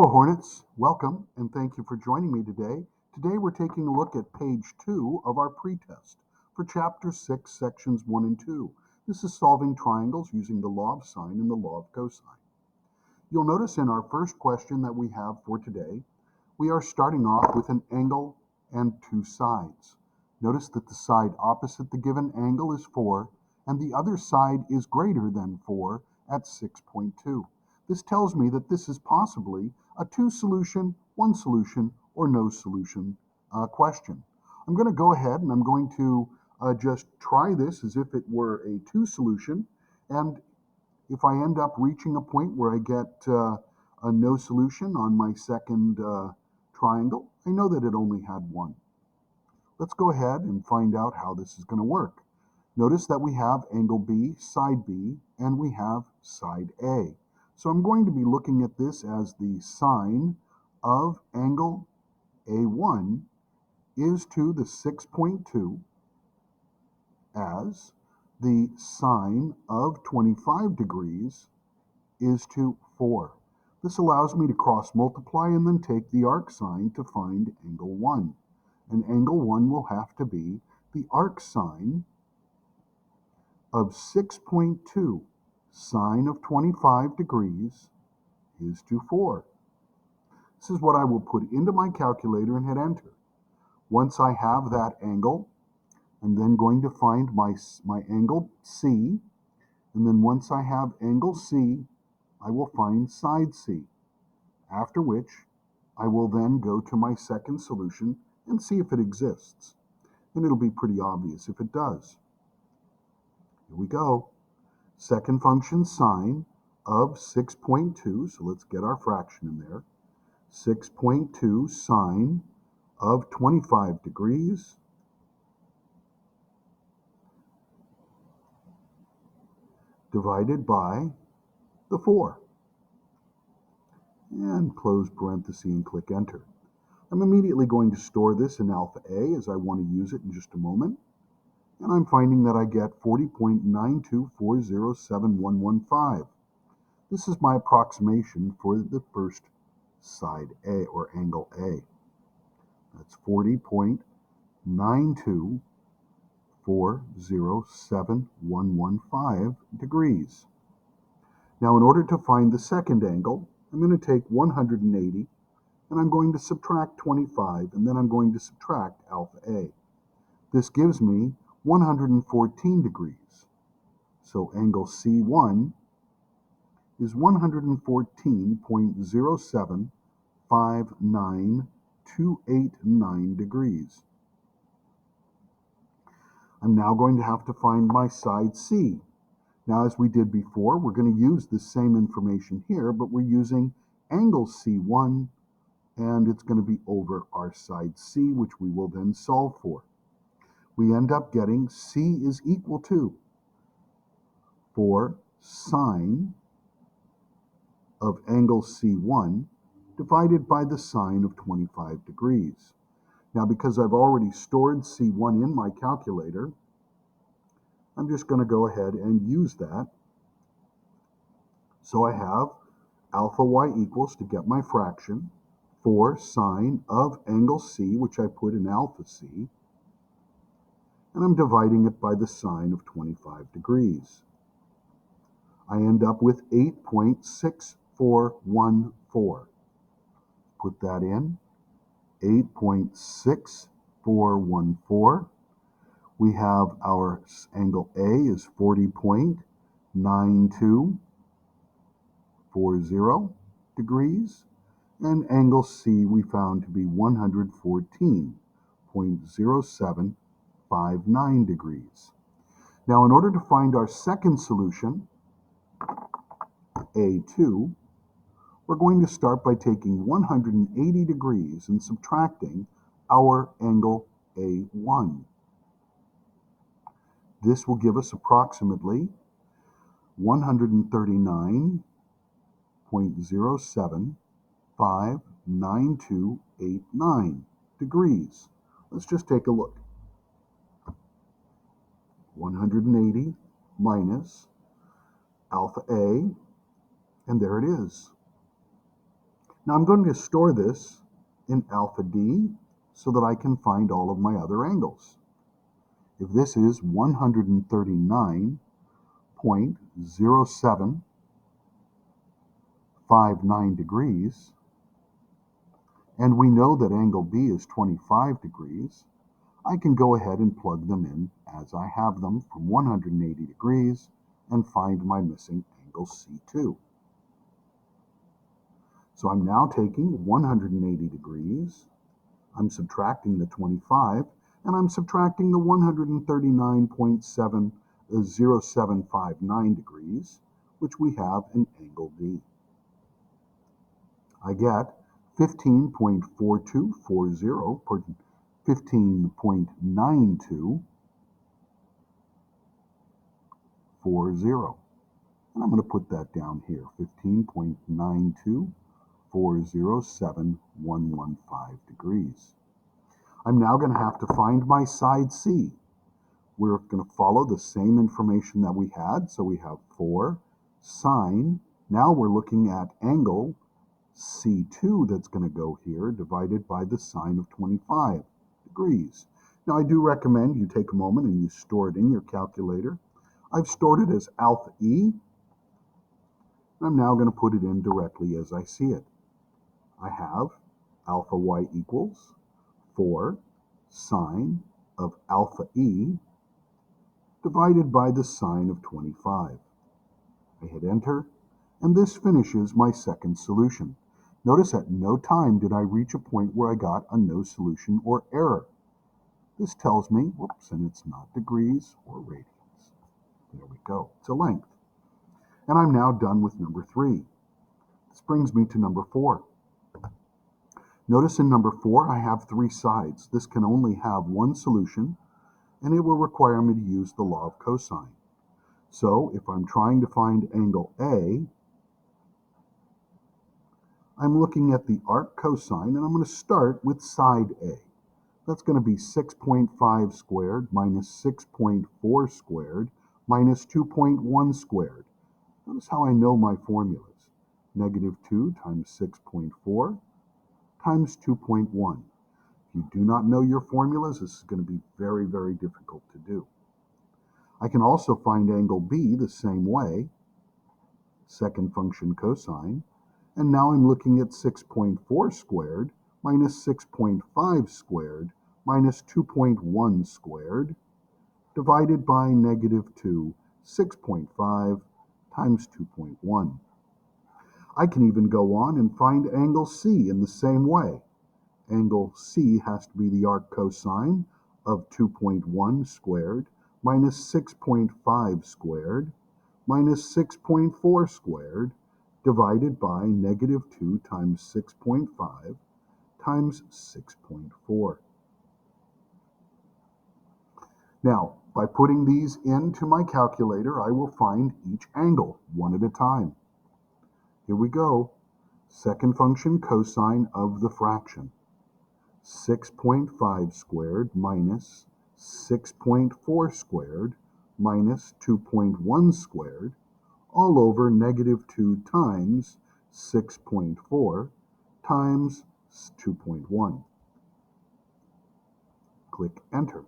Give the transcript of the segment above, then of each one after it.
Hello, Hornets. Welcome, and thank you for joining me today. Today, we're taking a look at page 2 of our pretest for Chapter 6, Sections 1 and 2. This is solving triangles using the law of sine and the law of cosine. You'll notice in our first question that we have for today, we are starting off with an angle and two sides. Notice that the side opposite the given angle is 4, and the other side is greater than 4 at 6.2. This tells me that this is possibly a two solution, one solution, or no solution question. I'm going to go ahead and I'm going to just try this as if it were a two solution. And if I end up reaching a point where I get a no solution on my second triangle, I know that it only had one. Let's go ahead and find out how this is going to work. Notice that we have angle B, and we have side A. So I'm going to be looking at this as the sine of angle A1 is to the 6.2 as the sine of 25 degrees is to 4. This allows me to cross multiply and then take the arc sine to find angle 1. And angle 1 will have to be the arc sine of 6.2 sine of 25 degrees is to 4. This is what I will put into my calculator and hit enter. Once I have that angle, I'm then going to find my angle C, and then once I have angle C, I will find side C, after which I will then go to my second solution and see if it exists. And it'll be pretty obvious if it does. Here we go. Second function sine of 6.2, so let's get our fraction in there. 6.2 sine of 25 degrees divided by the 4. And close parenthesis and click enter. I'm immediately going to store this in alpha A as I want to use it in just a moment. And I'm finding that I get 40.924071115. This is my approximation for the first side A, or angle A. That's 40.924071115 degrees. Now, in order to find the second angle, I'm going to take 180 and I'm going to subtract 25, and then I'm going to subtract alpha A. This gives me 114 degrees. So angle C1 is 114.0759289 degrees. I'm now going to have to find my side C. Now, as we did before, we're going to use the same information here, but we're using angle C1, and it's going to be over our side C, which we will then solve for. We end up getting C is equal to 4 sine of angle C1 divided by the sine of 25 degrees. Now, because I've already stored C1 in my calculator, I'm just going to go ahead and use that. So I have alpha y equals, to get my fraction, 4 sine of angle C, which I put in alpha C, and I'm dividing it by the sine of 25 degrees. I end up with 8.6414. Put that in, 8.6414. We have our angle A is 40.9240 degrees, and angle C we found to be 114.0759 degrees. Now, in order to find our second solution, A2, we're going to start by taking 180 degrees and subtracting our angle A1. This will give us approximately 139.0759289 degrees. Let's just take a look. 180 minus alpha A, and there it is. Now I'm going to store this in alpha d so that I can find all of my other angles. If this is 139.0759 degrees, and we know that angle B is 25 degrees, I can go ahead and plug them in as I have them from 180 degrees and find my missing angle C2. So I'm now taking 180 degrees, I'm subtracting the 25, and I'm subtracting the 139.70759 degrees, which we have in angle D. I get 15.4240, pardon, 15.9240. And I'm going to put that down here, 15.92407.115 degrees. I'm now going to have to find my side C. We're going to follow the same information that we had. So we have 4 sine. Now we're looking at angle C2 that's going to go here divided by the sine of 25 degrees. Now I do recommend you take a moment and you store it in your calculator. I've stored it as alpha E. I'm now going to put it in directly as I see it. I have alpha y equals 4 sine of alpha E divided by the sine of 25. I hit enter, and this finishes my second solution. Notice at no time did I reach a point where I got a no solution or error. This tells me, whoops, and it's not degrees or radians. There we go, it's a length. And I'm now done with number 3. This brings me to number 4. Notice in number 4 I have 3 sides. This can only have one solution, and it will require me to use the law of cosine. So if I'm trying to find angle A, I'm looking at the arc cosine, and I'm going to start with side A. That's going to be 6.5 squared minus 6.4 squared minus 2.1 squared. Notice how I know my formulas. Negative 2 times 6.4 times 2.1. If you do not know your formulas, this is going to be very, very difficult to do. I can also find angle B the same way, second function cosine, and now I'm looking at 6.4 squared minus 6.5 squared minus 2.1 squared divided by negative 2, 6.5 times 2.1. I can even go on and find angle C in the same way. Angle C has to be the arc cosine of 2.1 squared minus 6.5 squared minus 6.4 squared divided by negative 2 times 6.5 times 6.4. Now, by putting these into my calculator, I will find each angle one at a time. Here we go. Second function cosine of the fraction. 6.5 squared minus 6.4 squared minus 2.1 squared all over negative 2 times 6.4 times 2.1. Click enter.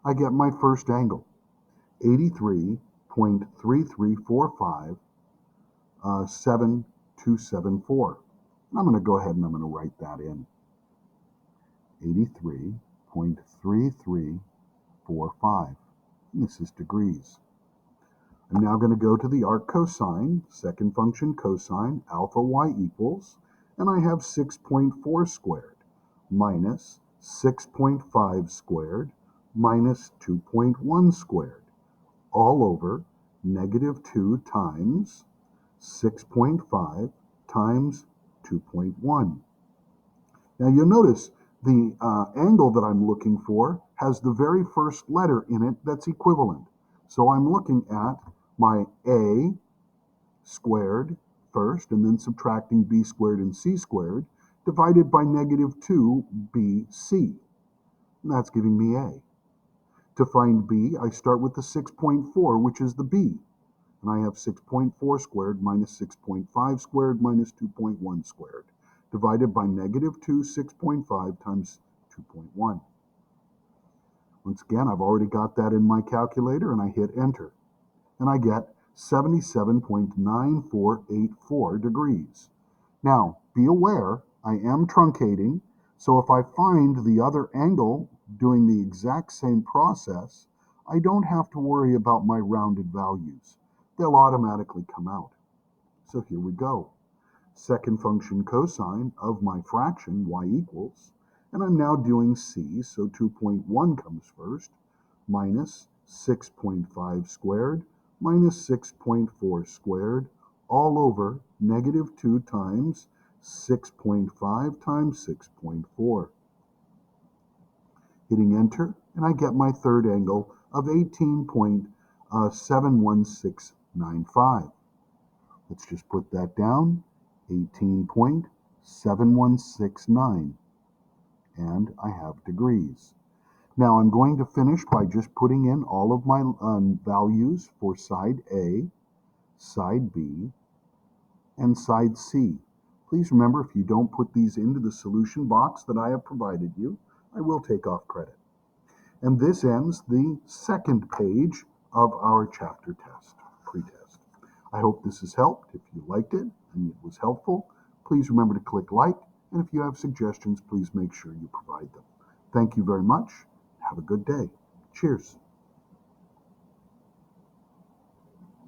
I get my first angle, 83.3345, 7274. I'm going to go ahead and I'm going to write that in. 83.3345. This is degrees. I'm now going to go to the arc cosine, second function cosine, alpha y equals, and I have 6.4 squared minus 6.5 squared minus 2.1 squared, all over negative 2 times 6.5 times 2.1. Now you'll notice the angle that I'm looking for has the very first letter in it that's equivalent. So I'm looking at my A squared first, and then subtracting B squared and C squared, divided by negative 2BC. And that's giving me A. To find B, I start with the 6.4, which is the B. And I have 6.4 squared minus 6.5 squared minus 2.1 squared. divided by negative 2, 6.5 times 2.1. Once again, I've already got that in my calculator, and I hit enter. And I get 77.9484 degrees. Now, be aware, I am truncating, so if I find the other angle doing the exact same process, I don't have to worry about my rounded values. They'll automatically come out. So here we go. Second function cosine of my fraction, y equals, and I'm now doing c, so 2.1 comes first, minus 6.5 squared minus 6.4 squared, all over negative 2 times 6.5 times 6.4. Hitting enter, and I get my third angle of 18.71695. Let's just put that down, 18.7169, and I have degrees. Now I'm going to finish by just putting in all of my values for side A, side B, and side C. Please remember, if you don't put these into the solution box that I have provided you, I will take off credit. And this ends the second page of our chapter test, pretest. I hope this has helped. If you liked it and it was helpful, please remember to click like, and if you have suggestions, please make sure you provide them. Thank you very much. Have a good day. Cheers.